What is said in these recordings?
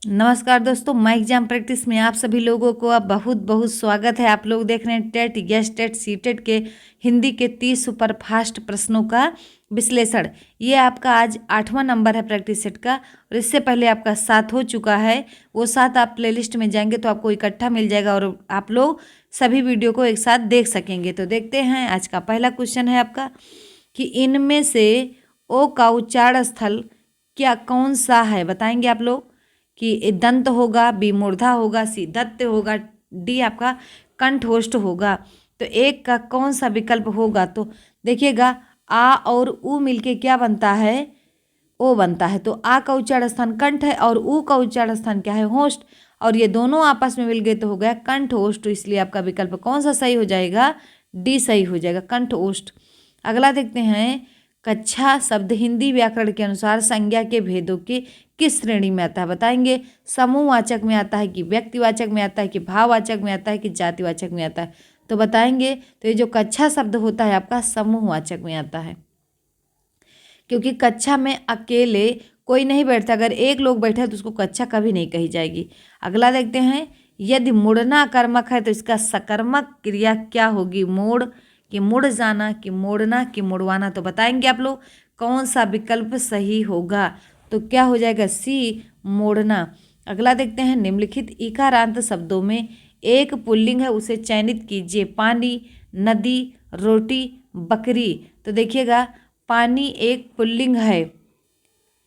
नमस्कार दोस्तों, my exam practice में आप सभी लोगों को अब बहुत बहुत स्वागत है। आप लोग देख रहे हैं टेट, यस टेट, सीटेट के हिंदी के 30 सुपर फास्ट प्रश्नों का विश्लेषण। ये आपका आज 8वां नंबर है प्रैक्टिस सेट का, और इससे पहले आपका 7 हो चुका है। वो 7 आप प्लेलिस्ट में जाएंगे तो आपको इकट्ठा मिल जाएगा और आप लोग सभी वीडियो को एक साथ देख सकेंगे। तो देखते हैं, आज का पहला क्वेश्चन है आपका कि इनमें से ओ का उच्चारण स्थल क्या कौन सा है। बताएंगे आप लोग कि दंत होगा, बी मूर्धा होगा, सी दत्त होगा, डी आपका कंठोष्ठ होगा। तो एक का कौन सा विकल्प होगा। तो देखिएगा, आ और उ मिलके क्या बनता है, ओ बनता है। तो आ का उच्चारण स्थान कंठ है और उ का उच्चारण स्थान क्या है, होष्ठ, और ये दोनों आपस में मिल गए तो हो गया कंठोष्ठ। तो इसलिए आपका विकल्प कौन सा सही हो जाएगा, डी सही हो जाएगा, कंठोष्ठ। अगला देखते हैं, कच्छा शब्द हिंदी व्याकरण के अनुसार संज्ञा के भेदों की किस श्रेणी में आता है। बताएंगे, समूहवाचक में आता है कि व्यक्तिवाचक में आता है कि भाववाचक में आता है कि जातिवाचक में आता है। तो बताएंगे, तो ये जो कच्छा शब्द होता है आपका समूहवाचक में आता है, क्योंकि कक्षा में अकेले कोई नहीं बैठता। अगर एक लोग बैठे तो उसको कक्षा कभी नहीं कही जाएगी। अगला देखते हैं, यदि मुड़ना कर्मक है तो इसका सकर्मक क्रिया क्या होगी, मोड़ कि मुड़ जाना कि मोड़ना कि मुड़वाना। तो बताएंगे आप लोग कौन सा विकल्प सही होगा। तो क्या हो जाएगा, सी मोड़ना। अगला देखते हैं, निम्नलिखित इकारांत शब्दों में एक पुल्लिंग है, उसे चयनित कीजिए। पानी, नदी, रोटी, बकरी। तो देखिएगा, पानी एक पुल्लिंग है।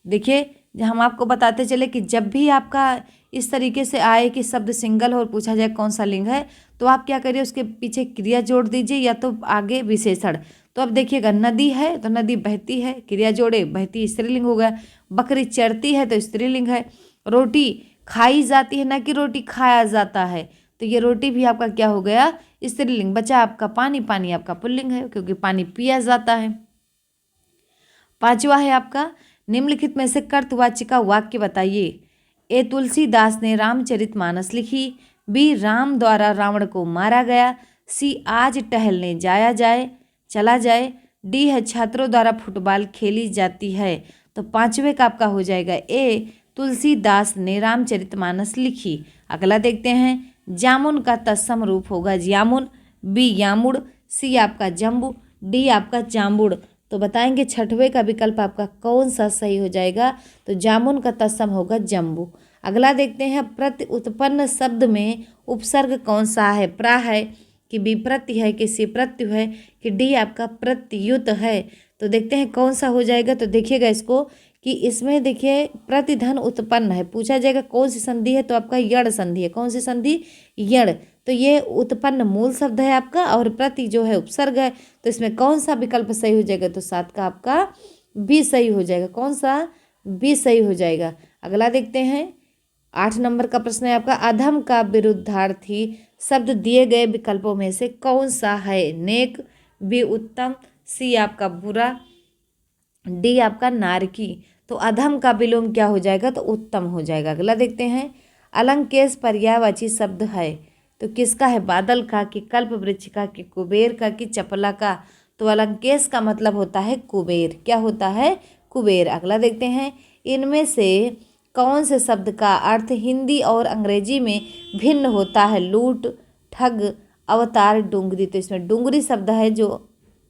देखिए, हम आपको बताते चले कि जब भी आपका इस तरीके से आए कि शब्द सिंगल हो और पूछा जाए कौन सा लिंग है, तो आप क्या करिए, उसके पीछे क्रिया जोड़ दीजिए या तो आगे विशेषण। तो अब देखिएगा, नदी है तो नदी बहती है, क्रिया जोड़े, बहती स्त्रीलिंग हो गया। बकरी चरती है तो स्त्रीलिंग है। रोटी खाई जाती है, ना कि रोटी खाया जाता है, तो ये रोटी भी आपका क्या हो गया, स्त्रीलिंग। बचा आपका पानी, पानी आपका पुल्लिंग है क्योंकि पानी पिया जाता है। 5वां है आपका, निम्नलिखित में से कर्तवाच्य का वाक्य बताइए। ए तुलसीदास ने रामचरितमानस लिखी, बी राम द्वारा रावण को मारा गया, सी आज टहलने जाया जाए चला जाए, डी है छात्रों द्वारा फुटबॉल खेली जाती है। तो 5वें का आपका हो जाएगा ए तुलसीदास ने रामचरितमानस लिखी। अगला देखते हैं, जामुन का तत्सम रूप होगा जामुन, बी यामुड़, सी आपका जम्बू, डी आपका जामुड़। तो बताएंगे 6वें का विकल्प आपका कौन सा सही हो जाएगा। तो जामुन का तत्सम होगा जम्बू। अगला देखते हैं, प्रति उत्पन्न शब्द में उपसर्ग कौन सा है। प्रा है कि विप्रति है कि सी प्रत्यु है कि डी आपका प्रत्युत है। तो देखते हैं कौन सा हो जाएगा। तो देखिएगा इसको कि इसमें देखिए प्रतिधन उत्पन्न है, पूछा जाएगा कौन सी संधि है, तो आपका यण संधि है। कौन सी संधि, यण। तो ये उत्पन्न मूल शब्द है आपका और प्रति जो है उपसर्ग है। तो इसमें कौन सा विकल्प सही हो जाएगा। तो 7 का आपका बी सही हो जाएगा। कौन सा, बी सही हो जाएगा। अगला देखते हैं, 8 नंबर का प्रश्न है आपका, अधम का विरुद्धार्थी शब्द दिए गए विकल्पों में से कौन सा है। नेक, बी उत्तम, सी आपका बुरा, डी आपका नारकी। तो अधम का विलोम क्या हो जाएगा, तो उत्तम हो जाएगा। अगला देखते हैं, अलंकेश पर्यायवाची शब्द है तो किसका है, बादल का कि कल्प वृक्ष का कि कुबेर का कि चपला का। तो अलंकेश का मतलब होता है कुबेर। क्या होता है, कुबेर। अगला देखते हैं, इनमें से कौन से शब्द का अर्थ हिंदी और अंग्रेजी में भिन्न होता है। लूट, ठग, अवतार, डूंगरी। तो इसमें डूंगरी शब्द है जो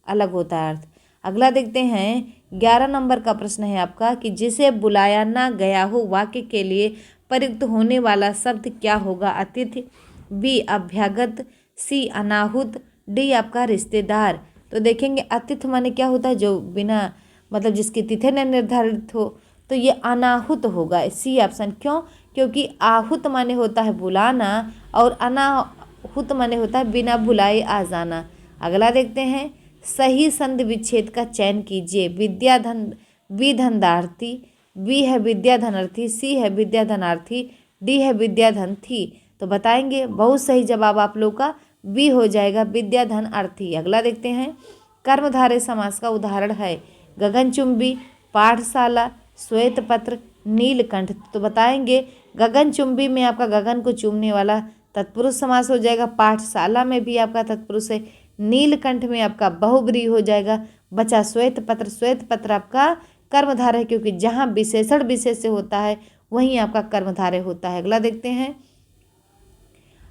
अलग होता है अर्थ। अगला देखते हैं, 11 नंबर का प्रश्न है आपका कि जिसे बुलाया ना गया हो वाक्य के लिए प्रयुक्त होने वाला शब्द क्या होगा। अतिथि, बी अभ्यागत, सी अनाहुत, डी आपका रिश्तेदार। तो देखेंगे, अतिथि माने क्या होता है, जो बिना मतलब जिसकी तिथि न निर्धारित हो, तो ये अनाहुत होगा, सी ऑप्शन। क्यों, क्योंकि आहूत माने होता है बुलाना और अनाहुत माने होता है बिना बुलाए आ जाना। अगला देखते हैं, सही संधि विच्छेद का चयन कीजिए। विद्याधन, बी धनदार्थी, बी है विद्याधनार्थी, सी है विद्याधनार्थी, डी है विद्याधन-थी। तो बताएंगे, बहुत सही जवाब आप लोग का बी हो जाएगा, विद्याधन अर्थी। अगला देखते हैं, कर्मधारय समास का उदाहरण है गगनचुंबी, पाठशाला, श्वेत पत्र, नीलकंठ। तो बताएंगे, गगनचुंबी में आपका गगन को चूमने वाला तत्पुरुष समास हो जाएगा। पाठशाला में भी आपका तत्पुरुष है। नीलकंठ में आपका बहुब्रीहि हो जाएगा। बचा श्वेत पत्र, श्वेत पत्र आपका कर्मधारय है क्योंकि जहाँ विशेषण विशेष से होता है वहीं आपका कर्मधारय होता है। अगला देखते हैं,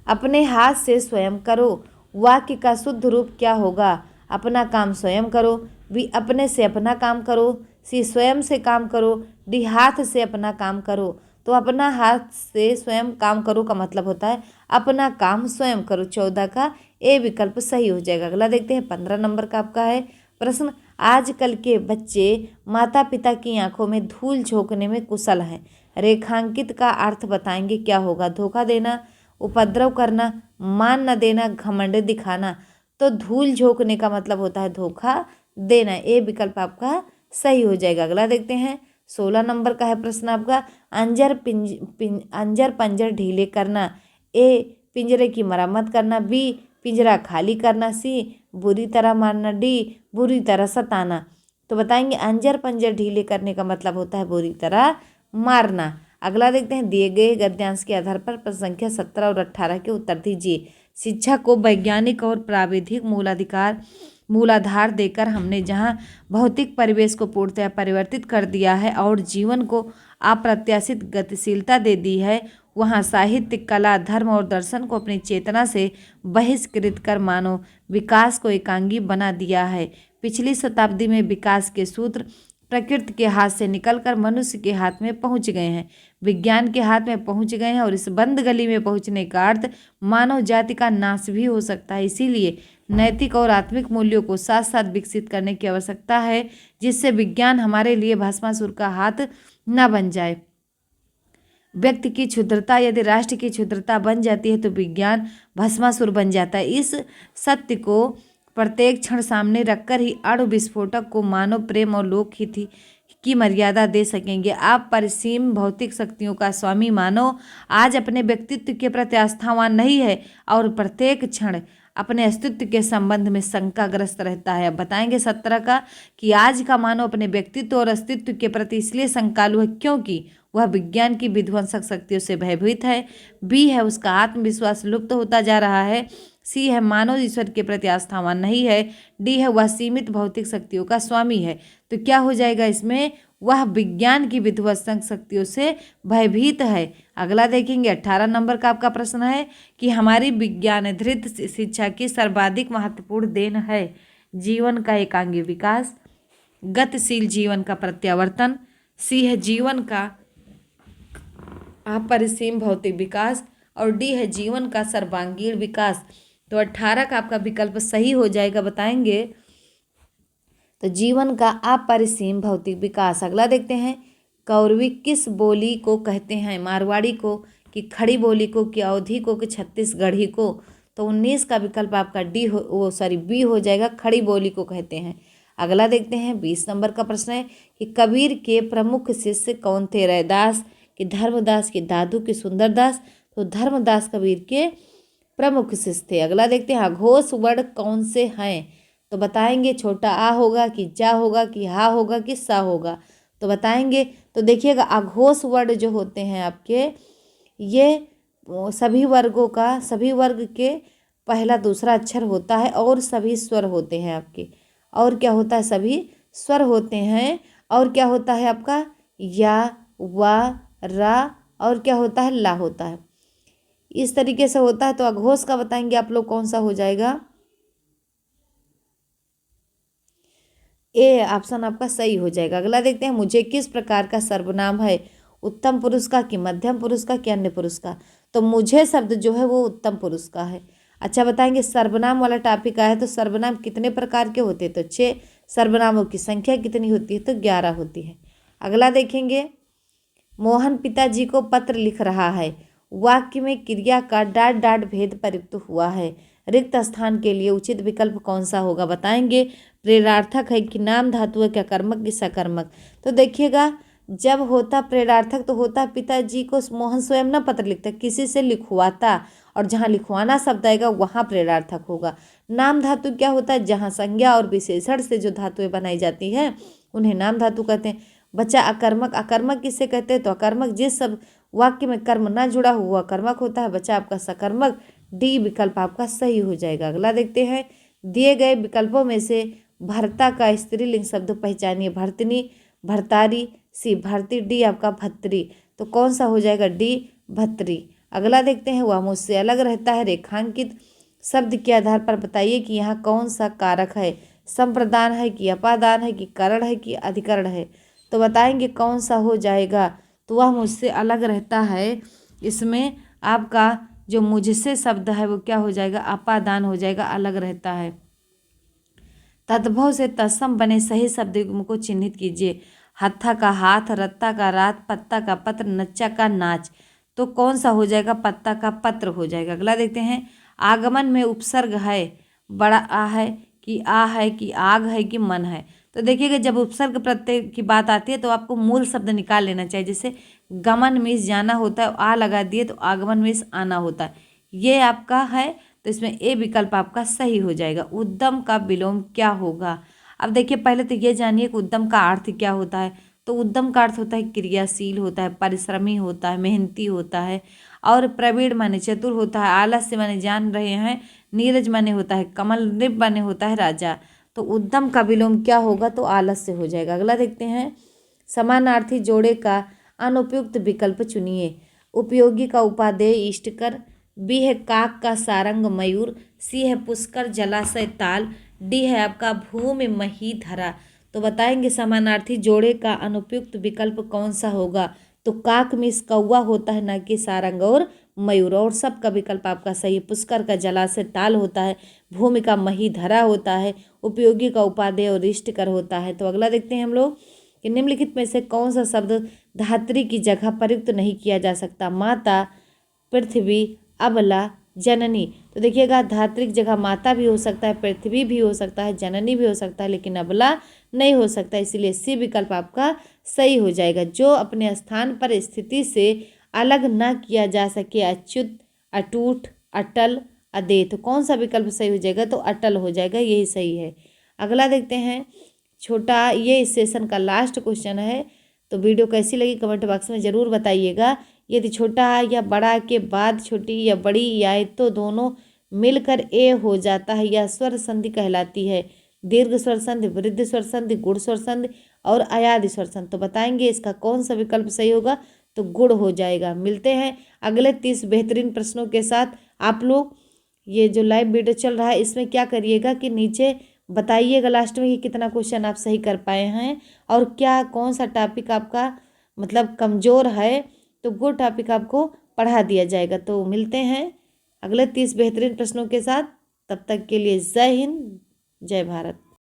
अपने हाथ से स्वयं करो, वाक्य का शुद्ध रूप क्या होगा? अपना काम स्वयं करो, बी अपने से अपना काम करो, सी स्वयं से काम करो, डी हाथ से अपना काम करो। तो अपना हाथ से स्वयं काम करो का मतलब होता है अपना काम स्वयं करो। 14 का ए विकल्प सही हो जाएगा। अगला देखते हैं, 15 नंबर का आपका है प्रश्न, आजकल के बच्चे माता पिता की आंखों में धूल झोंकने में कुशल हैं। रेखांकित का अर्थ बताएंगे क्या होगा? धोखा देना, उपद्रव करना, मान न देना, घमंड दिखाना। तो धूल झोंकने का मतलब होता है धोखा देना। ए विकल्प आपका सही हो जाएगा। अगला देखते हैं, 16 नंबर का है प्रश्न आपका, अंजर पंजर ढीले करना, ए पिंजरे की मरम्मत करना, बी पिंजरा खाली करना, सी बुरी तरह मारना, डी बुरी तरह सताना। तो बताएंगे अंजर पंजर ढीले करने का मतलब होता है बुरी तरह मारना। अगला देखते हैं, दिए गए गद्यांश के आधार पर प्रश्न संख्या 17 और 18 के उत्तर दीजिए। शिक्षा को वैज्ञानिक और प्राविधिक मूलाधार देकर हमने जहाँ भौतिक परिवेश को पूर्णतः परिवर्तित कर दिया है और जीवन को अप्रत्याशित गतिशीलता दे दी है, वहाँ साहित्य, कला, धर्म और दर्शन को अपनी चेतना से बहिष्कृत कर मानव विकास को एकांगी बना दिया है। पिछली शताब्दी में विकास के सूत्र प्रकृति के हाथ से निकलकर मनुष्य के हाथ में पहुंच गए हैं, विज्ञान के हाथ में पहुंच गए हैं और इस बंद गली में पहुंचने का अर्थ मानव जाति का नाश भी हो सकता है। इसीलिए नैतिक और आत्मिक मूल्यों को साथ साथ विकसित करने की आवश्यकता है, जिससे विज्ञान हमारे लिए भस्मासुर का हाथ न बन जाए। व्यक्ति की क्षुद्रता यदि राष्ट्र की क्षुद्रता बन जाती है तो विज्ञान भस्मासुर बन जाता है। इस सत्य को प्रत्येक क्षण सामने रखकर ही अणु विस्फोटक को मानव प्रेम और लोकहित की मर्यादा दे सकेंगे। आप परिसीम भौतिक शक्तियों का स्वामी मानव आज अपने व्यक्तित्व के प्रति आस्थावान नहीं है और प्रत्येक क्षण अपने अस्तित्व के संबंध में शंकाग्रस्त रहता है। अब बताएंगे 17 का कि आज का मानव अपने व्यक्तित्व और अस्तित्व के प्रति इसलिए शंकालु है क्योंकि वह विज्ञान की विध्वंसक शक्तियों से भयभीत है, बी है उसका आत्मविश्वास लुप्त होता जा रहा है, सी है मानव ईश्वर के प्रति आस्थावान नहीं है, डी है वह सीमित भौतिक शक्तियों का स्वामी है। तो क्या हो जाएगा इसमें? वह विज्ञान की विध्वंसक शक्तियों से भयभीत है। अगला देखेंगे 18 नंबर का आपका प्रश्न है कि हमारी विज्ञानधित शिक्षा की सर्वाधिक महत्वपूर्ण देन है जीवन का एकांगी विकास, गतिशील जीवन का प्रत्यावर्तन, सी है जीवन का अपरिसीम भौतिक विकास और डी है जीवन का सर्वांगीण विकास। तो 18 का आपका विकल्प सही हो जाएगा। बताएंगे तो जीवन का अपरिसीम भौतिक विकास। अगला देखते हैं, कौरवी किस बोली को कहते हैं? मारवाड़ी को, कि खड़ी बोली को, कि अवधी को, कि छत्तीसगढ़ी को? तो 19 का विकल्प आपका बी हो जाएगा, खड़ी बोली को कहते हैं। अगला देखते हैं 20 नंबर का प्रश्न है कि कबीर के प्रमुख शिष्य कौन थे? रैदास, कि धर्मदास, कि दादू, कि सुंदरदास? तो धर्मदास कबीर के प्रमुख शिष्य थे। अगला देखते हैं, अघोष वर्ण कौन से हैं? तो बताएंगे छोटा आ होगा, कि जा होगा, कि हा होगा, कि सा होगा? तो बताएंगे तो देखिएगा अघोष वर्ण जो होते हैं आपके, ये सभी वर्ग के पहला दूसरा अक्षर होता है और सभी स्वर होते हैं आपके। और क्या होता है? सभी स्वर होते हैं। और क्या होता है आपका? या, वा, रा और क्या होता है? ला होता है। इस तरीके से होता है। तो अघोष का बताएंगे आप लोग कौन सा हो जाएगा? ए ऑप्शन आपका सही हो जाएगा। अगला देखते हैं, मुझे किस प्रकार का सर्वनाम है? उत्तम पुरुष का, कि मध्यम पुरुष का, कि अन्य पुरुष का? तो मुझे शब्द जो है वो उत्तम पुरुष का है। अच्छा बताएंगे सर्वनाम वाला टॉपिक आया है तो सर्वनाम कितने प्रकार के होते हैं? तो 6। सर्वनामों की संख्या कितनी होती है? तो 11 होती है। अगला देखेंगे, मोहन पिताजी को पत्र लिख रहा है, वाक्य में क्रिया का डाट डाट भेद प्रयुक्त हुआ है, रिक्त स्थान के लिए उचित विकल्प कौन सा होगा? बताएंगे प्रेरणार्थक है, कि नाम धातु है, क्या कर्मक, कि सकर्मक? तो देखिएगा जब होता प्रेरणार्थक तो होता पिताजी को मोहन स्वयं न पत्र लिखता, किसी से लिखवाता, और जहाँ लिखवाना शब्द आएगा वहाँ प्रेरणार्थक होगा। नाम धातु क्या होता है? जहाँ संज्ञा और विशेषण से जो धातुएं बनाई जाती हैं उन्हें नाम धातु कहते हैं। बच्चा अकर्मक, अकर्मक किसे कहते हैं? तो अकर्मक जिस सब वाक्य में कर्म ना जुड़ा हुआ कर्मक होता है। बच्चा आपका सकर्मक, डी विकल्प आपका सही हो जाएगा। अगला देखते हैं, दिए गए विकल्पों में से भर्ता का स्त्रीलिंग शब्द पहचानिए। भर्तनी, भर्तारी, सी भर्ती, डी आपका भत्री। तो कौन सा हो जाएगा? डी भत्री। अगला देखते हैं, वह मुझसे अलग रहता है रेखांकित शब्द के आधार पर बताइए कि यहाँ कौन सा कारक है, संप्रदान है कि अपादान है कि करण है कि अधिकरण है। तो बताएंगे कौन सा हो जाएगा। तो वह मुझसे अलग रहता है, इसमें आपका जो मुझसे शब्द है वो क्या हो जाएगा? अपादान हो जाएगा, अलग रहता है। तद्भव से तत्सम बने सही शब्द को चिन्हित कीजिए। हत्था का हाथ, रत्ता का रात, पत्ता का पत्र, नच्चा का नाच। तो कौन सा हो जाएगा? पत्ता का पत्र हो जाएगा। अगला देखते हैं, आगमन में उपसर्ग है, बड़ा आ है कि आ है कि आग है कि मन है। तो देखिएगा, जब उपसर्ग प्रत्यय की बात आती है तो आपको मूल शब्द निकाल लेना चाहिए। जैसे गमन मीन्स जाना होता है, आ लगा दिए तो आगमन मीन्स आना होता है। ये आपका है, तो इसमें ए विकल्प आपका सही हो जाएगा। उद्यम का विलोम क्या होगा? अब देखिए, पहले तो ये जानिए कि उद्यम का अर्थ क्या होता है। तो उद्यम का अर्थ होता है क्रियाशील होता है, परिश्रमी होता है, मेहनती होता है। और प्रवीण माने चतुर होता है, आलस्य माने जान रहे हैं, नीरज माने होता है कमल, नृप माने होता है राजा। तो उद्यम का विलोम क्या होगा? तो आलस्य हो जाएगा। अगला देखते हैं, समानार्थी जोड़े का अनुपयुक्त विकल्प चुनिए। उपयोगी का उपादेय इष्टकर, बी है काक का सारंग मयूर, सी है पुष्कर जलाशय ताल, डी है आपका भूमि मही धरा। तो बताएंगे समानार्थी जोड़े का अनुपयुक्त विकल्प कौन सा होगा? तो काक मीन्स कौवा होता है, ना कि सारंग और मयूर। और सबका विकल्प आपका सही है। पुष्कर का जलाशय ताल होता है, भूमि का मही धरा होता है, उपयोगी का उपादेय और इष्टकर होता है। तो अगला देखते हैं हम लोग कि निम्नलिखित में से कौन सा शब्द धात्री की जगह प्रयुक्त नहीं किया जा सकता? माता, पृथ्वी, अबला, जननी। तो देखिएगा, धात्री की जगह माता भी हो सकता है, पृथ्वी भी हो सकता है, जननी भी हो सकता है, लेकिन अबला नहीं हो सकता। इसीलिए सी विकल्प आपका सही हो जाएगा। जो अपने स्थान पर स्थिति से अलग न किया जा सके, अच्युत, अटूट, अटल, अदेय। तो कौन सा विकल्प सही हो जाएगा? तो अटल हो जाएगा, यही सही है। अगला देखते हैं, छोटा, ये इस सेशन का लास्ट क्वेश्चन है। तो वीडियो कैसी लगी कमेंट बॉक्स में ज़रूर बताइएगा। यदि छोटा या बड़ा के बाद छोटी या बड़ी आए तो दोनों मिलकर ए हो जाता है, यह स्वर संधि कहलाती है। दीर्घ स्वर संधि, वृद्धि स्वर संधि, गुण स्वर संधि और अयादि स्वर संधि। तो बताएंगे इसका कौन सा विकल्प सही होगा? तो गुण हो जाएगा। मिलते हैं अगले 30 बेहतरीन प्रश्नों के साथ। आप लोग ये जो लाइव वीडियो चल रहा है इसमें क्या करिएगा कि नीचे बताइएगा लास्ट में कि कितना क्वेश्चन आप सही कर पाए हैं और क्या कौन सा टॉपिक आपका मतलब कमज़ोर है, तो वो टॉपिक आपको पढ़ा दिया जाएगा। तो मिलते हैं अगले 30 बेहतरीन प्रश्नों के साथ। तब तक के लिए जय हिंद, जय भारत।